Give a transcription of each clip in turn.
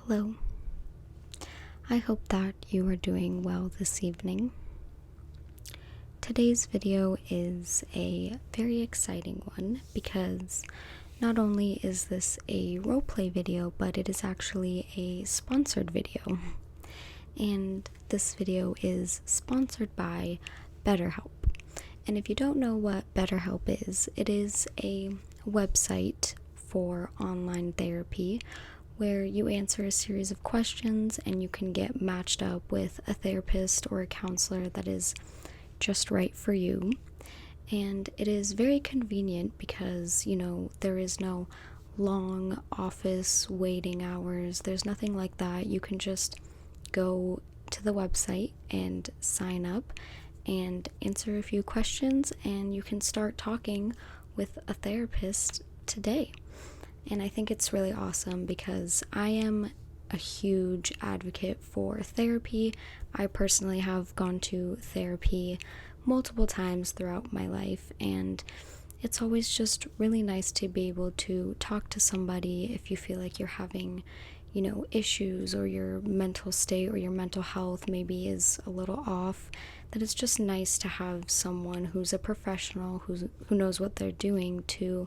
Hello. I hope that you are doing well this evening. Today's video is a very exciting one because not only is this a roleplay video, but it is actually a sponsored video. And this video is sponsored by BetterHelp. And if you don't know what BetterHelp is, it is a website for online therapy where you answer a series of questions and you can get matched up with a therapist or a counselor that is just right for you. And it is very convenient because, there is no long office waiting hours. There's nothing like that. You can just go to the website and sign up and answer a few questions, and you can start talking with a therapist today. And I think it's really awesome because I am a huge advocate for therapy. I personally have gone to therapy multiple times throughout my life, and it's always just really nice to be able to talk to somebody if you feel like you're having, issues, or your mental state or your mental health maybe is a little off. That it's just nice to have someone who's a professional, who knows what they're doing to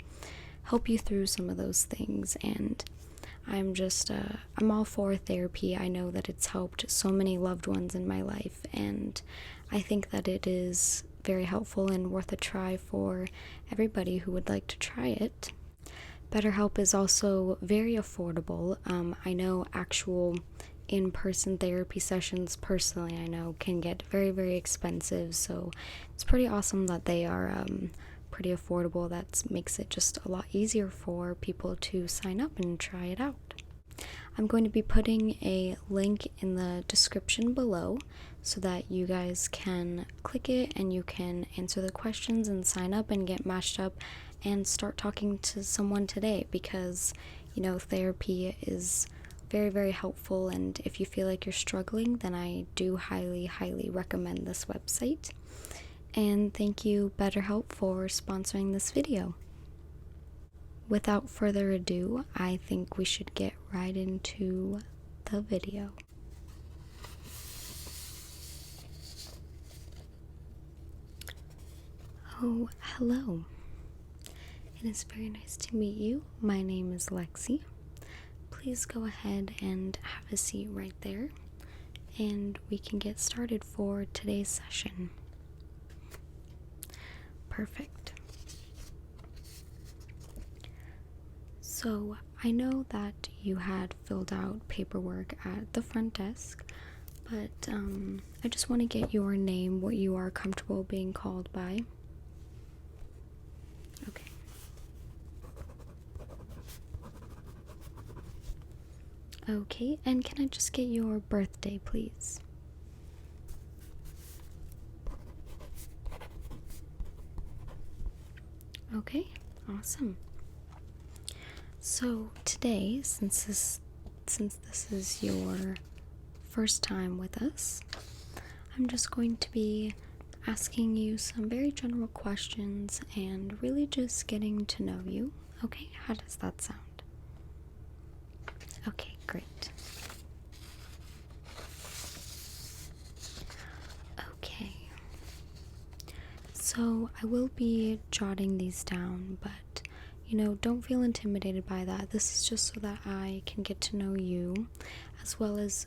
help you through some of those things. And I'm all for therapy. I know that it's helped so many loved ones in my life, and I think that it is very helpful and worth a try for everybody who would like to try it. BetterHelp is also very affordable. I know actual in-person therapy sessions, personally, I know can get very, very expensive, so it's pretty awesome that they are pretty affordable. That makes it just a lot easier for people to sign up and try it out. I'm going to be putting a link in the description below so that you guys can click it and you can answer the questions and sign up and get matched up and start talking to someone today, because therapy is very, very helpful, and if you feel like you're struggling, then I do highly, highly recommend this website. And thank you, BetterHelp, for sponsoring this video. Without further ado, I think we should get right into the video. Oh, hello. It is very nice to meet you. My name is Lexi. Please go ahead and have a seat right there, and we can get started for today's session. Perfect. So, I know that you had filled out paperwork at the front desk, but I just want to get your name, what you are comfortable being called by. Okay. Okay, and can I just get your birthday, please? Okay, awesome. So today, since this is your first time with us, I'm just going to be asking you some very general questions and really just getting to know you. Okay, how does that sound? Okay, great. Okay. So I will be jotting these down, but don't feel intimidated by that. This is just so that I can get to know you, as well as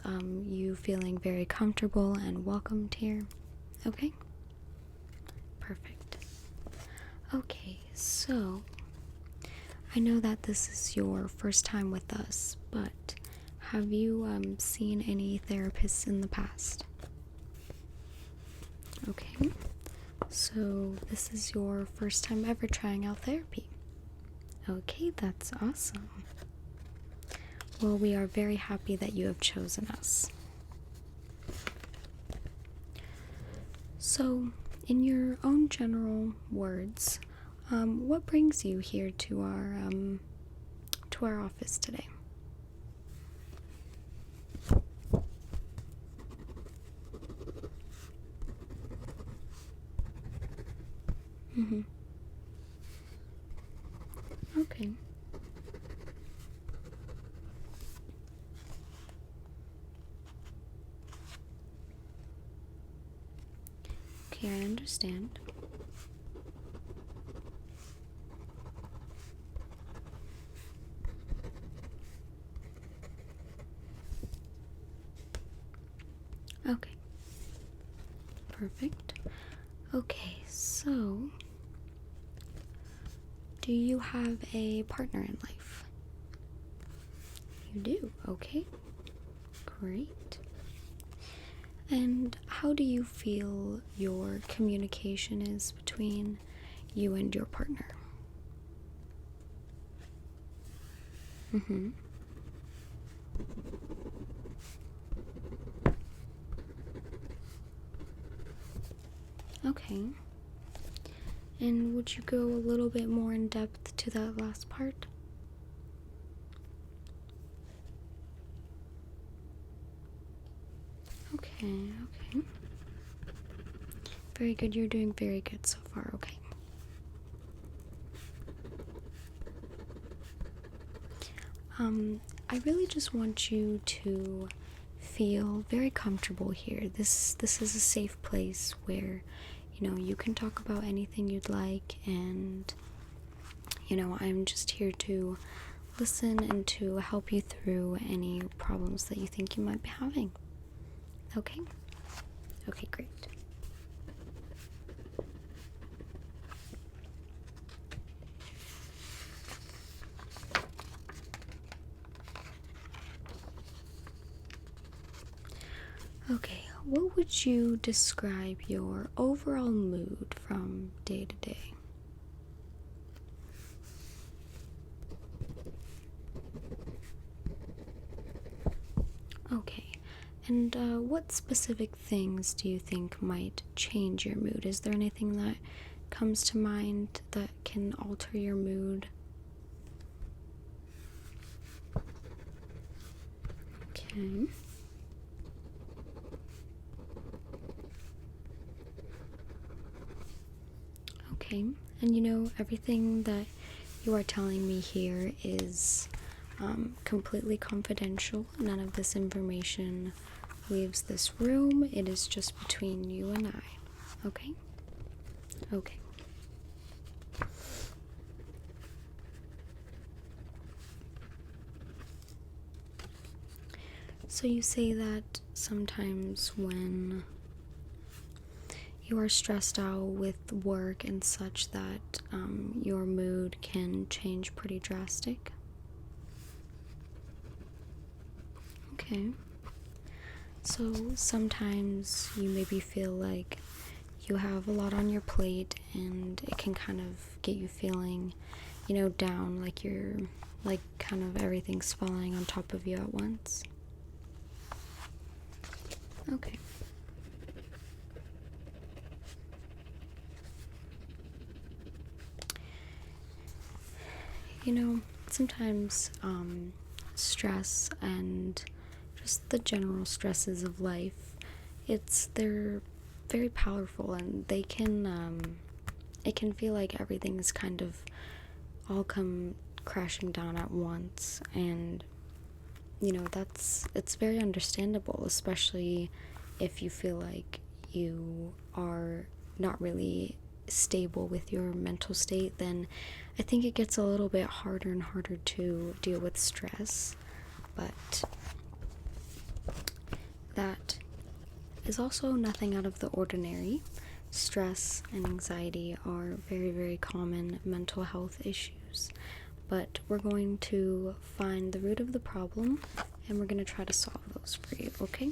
you feeling very comfortable and welcomed here. Okay? Perfect. Okay, so I know that this is your first time with us, but have you seen any therapists in the past? Okay, so this is your first time ever trying out therapy. Okay, that's awesome. Well, we are very happy that you have chosen us. So, in your own general words, what brings you here to our office today? Okay. Okay, I understand. Okay, perfect. Okay, so do you have a partner in life? You do, okay, great. And how do you feel your communication is between you and your partner? Mm-hmm. Okay. And would you go a little bit more in depth to that last part? Okay, okay. Very good, you're doing very good so far, okay. I really just want you to feel very comfortable here. This is a safe place where, you can talk about anything you'd like, and I'm just here to listen and to help you through any problems that you think you might be having. Okay? Okay, great. Okay, what would you describe your overall mood from day to day? Okay, and what specific things do you think might change your mood? Is there anything that comes to mind that can alter your mood? Okay. Okay, and everything that you are telling me here is completely confidential. None of this information leaves this room. It is just between you and I. Okay? Okay. So you say that sometimes when you are stressed out with work and such that your mood can change pretty drastic. Okay. So sometimes you maybe feel like you have a lot on your plate and it can kind of get you feeling, down, like you're, like kind of everything's falling on top of you at once. Okay. Sometimes stress and just the general stresses of life, they're very powerful, and they can it can feel like everything is kind of all come crashing down at once, and it's very understandable, especially if you feel like you are not really stable with your mental state. Then I think it gets a little bit harder and harder to deal with stress, but that is also nothing out of the ordinary. Stress and anxiety are very, very common mental health issues, but we're going to find the root of the problem and we're going to try to solve those for you, okay?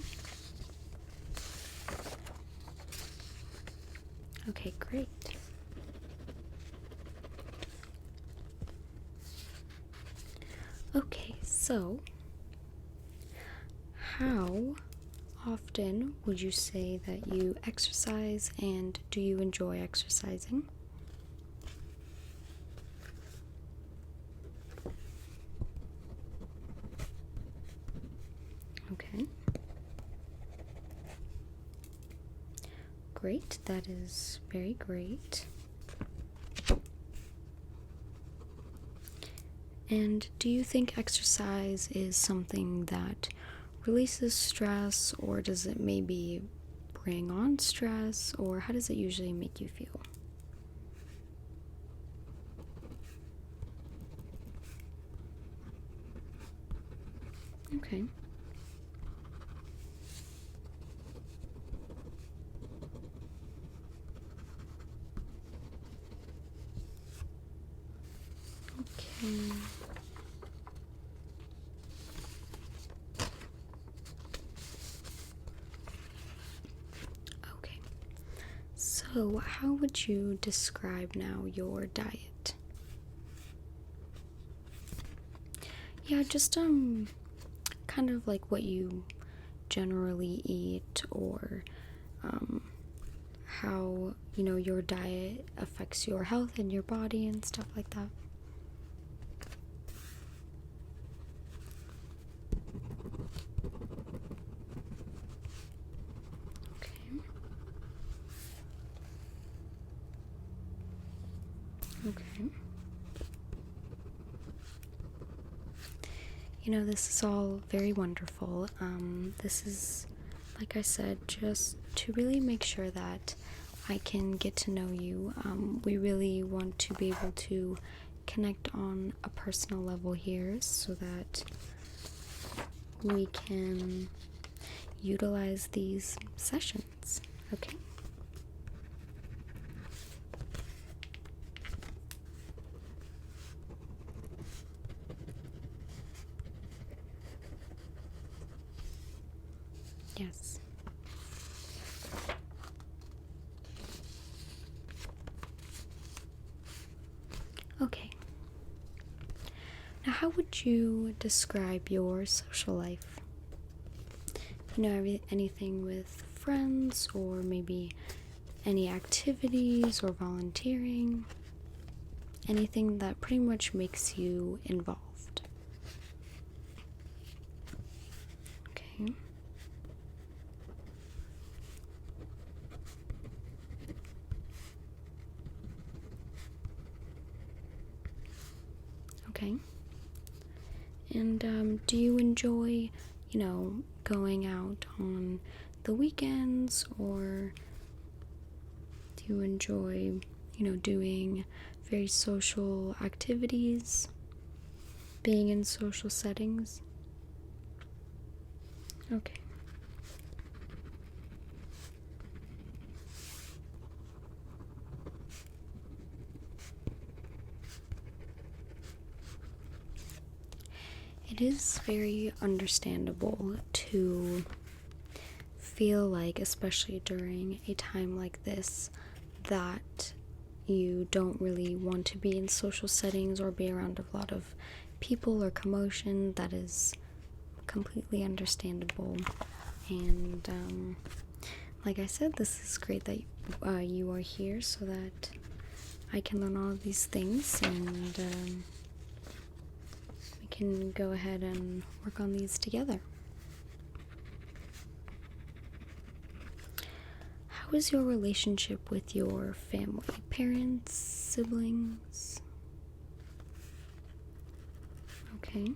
Okay, great. Okay, so how often would you say that you exercise, and do you enjoy exercising? Okay. Great, that is very great. And do you think exercise is something that releases stress, or does it maybe bring on stress, or how does it usually make you feel? Okay. Okay. Okay. So, how would you describe now your diet? Yeah, just kind of like what you generally eat, or how, your diet affects your health and your body and stuff like that. Okay. Okay. This is all very wonderful. This is, like I said, just to really make sure that I can get to know you. We really want to be able to connect on a personal level here so that we can utilize these sessions, okay? Yes. Okay. Now, how would you describe your social life? Anything with friends, or maybe any activities or volunteering? Anything that pretty much makes you involved? Okay. Okay. And do you enjoy, going out on the weekends, or do you enjoy, doing very social activities, being in social settings? Okay. It is very understandable to feel like, especially during a time like this, that you don't really want to be in social settings or be around a lot of people or commotion. That is completely understandable. And like I said, this is great that you are here so that I can learn all of these things, and we can go ahead and work on these together. How is your relationship with your family? Parents, siblings? Okay.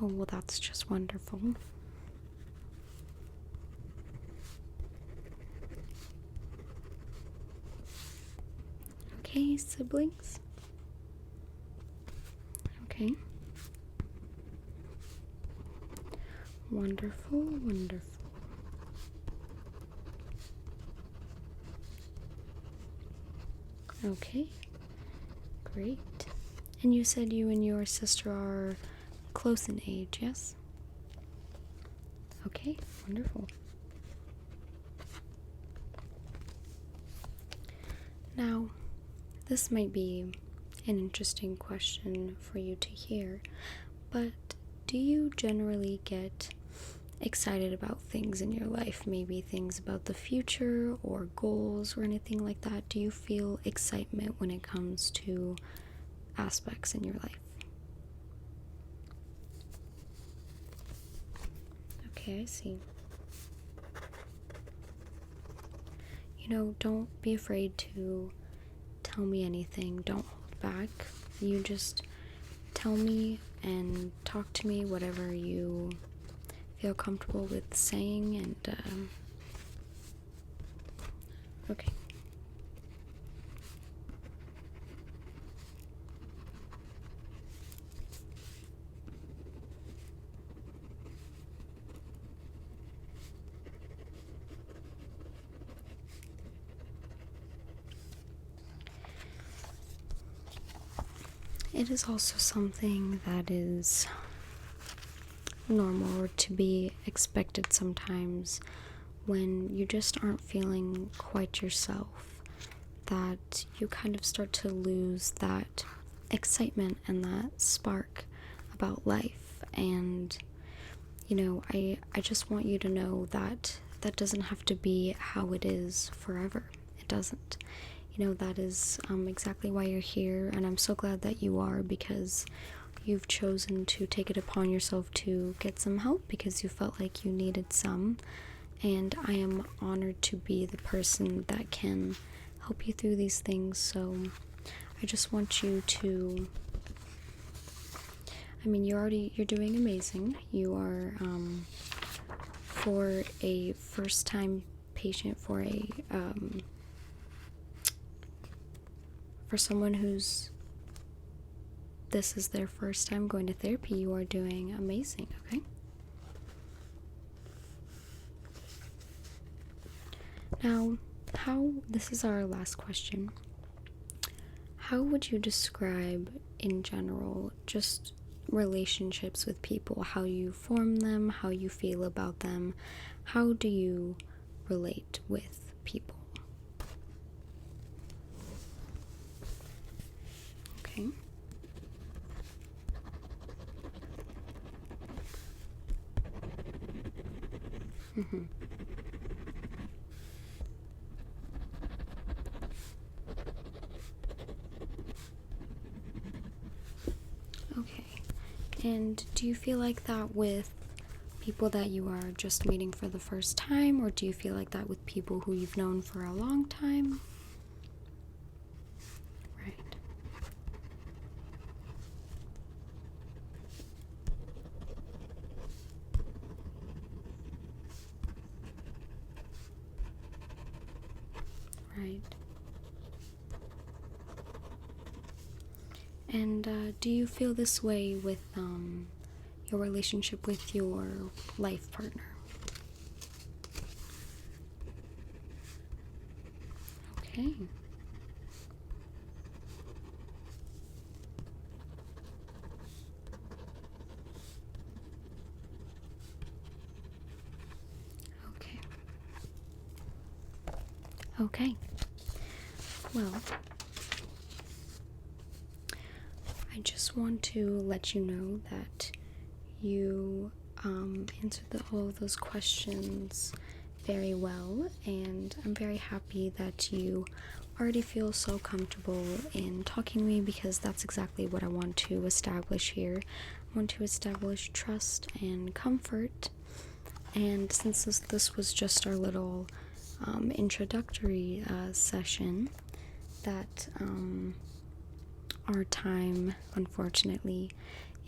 Oh, well, that's just wonderful. Okay, siblings? Okay. Wonderful, wonderful. Okay, great. And you said you and your sister are close in age, yes? Okay, wonderful. Now, this might be an interesting question for you to hear, but do you generally get excited about things in your life? Maybe things about the future or goals or anything like that? Do you feel excitement when it comes to aspects in your life? Okay, I see. Don't be afraid to tell me anything. Don't hold back. You just tell me and talk to me whatever you feel comfortable with saying, and okay. It is also something that is normal or to be expected sometimes when you just aren't feeling quite yourself, that you kind of start to lose that excitement and that spark about life. And I just want you to know that that doesn't have to be how it is forever. It doesn't. That is exactly why you're here, and I'm so glad that you are, because you've chosen to take it upon yourself to get some help because you felt like you needed some. And I am honored to be the person that can help you through these things. So I just want you to, you're doing amazing. You are, for a first-time patient, for someone who's this is their first time going to therapy, you are doing amazing, okay? Now, this is our last question. How would you describe, in general, just relationships with people? How you form them, how you feel about them? How do you relate with people? Okay. Mm-hmm. Okay. And do you feel like that with people that you are just meeting for the first time, or do you feel like that with people who you've known for a long time? Right. Right. And do you feel this way with your relationship with your life partner? Okay. Okay. Okay. Well, I just want to let you know that you answered all of those questions very well, and I'm very happy that you already feel so comfortable in talking to me, because that's exactly what I want to establish here. I want to establish trust and comfort, and since this was just our little introductory session, that our time, unfortunately,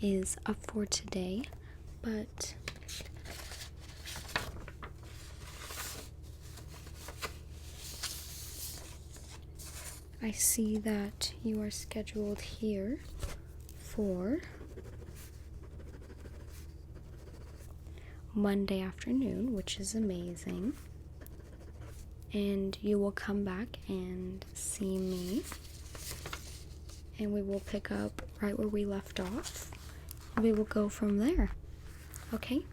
is up for today, but I see that you are scheduled here for Monday afternoon, which is amazing, and you will come back and see me, and we will pick up right where we left off. We will go from there. Okay?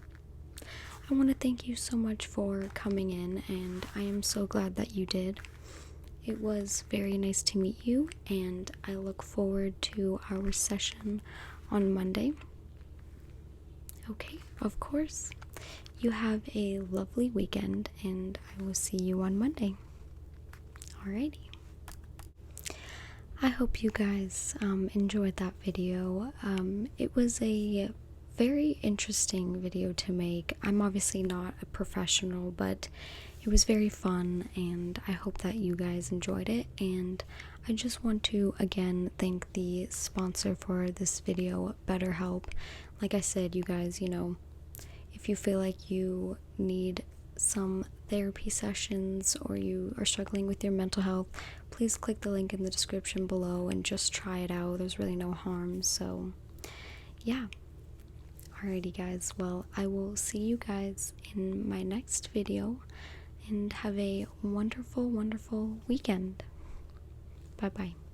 I want to thank you so much for coming in, and I am so glad that you did. It was very nice to meet you, and I look forward to our session on Monday. Okay, of course. You have a lovely weekend, and I will see you on Monday. Alrighty. I hope you guys enjoyed that video. It was a very interesting video to make. I'm obviously not a professional, but it was very fun, and I hope that you guys enjoyed it. And I just want to again thank the sponsor for this video, BetterHelp. Like I said, you guys, if you feel like you need some therapy sessions or you are struggling with your mental health, please click the link in the description below and just try it out. There's really no harm. So yeah. Alrighty guys, well, I will see you guys in my next video, and have a wonderful, wonderful weekend. Bye bye.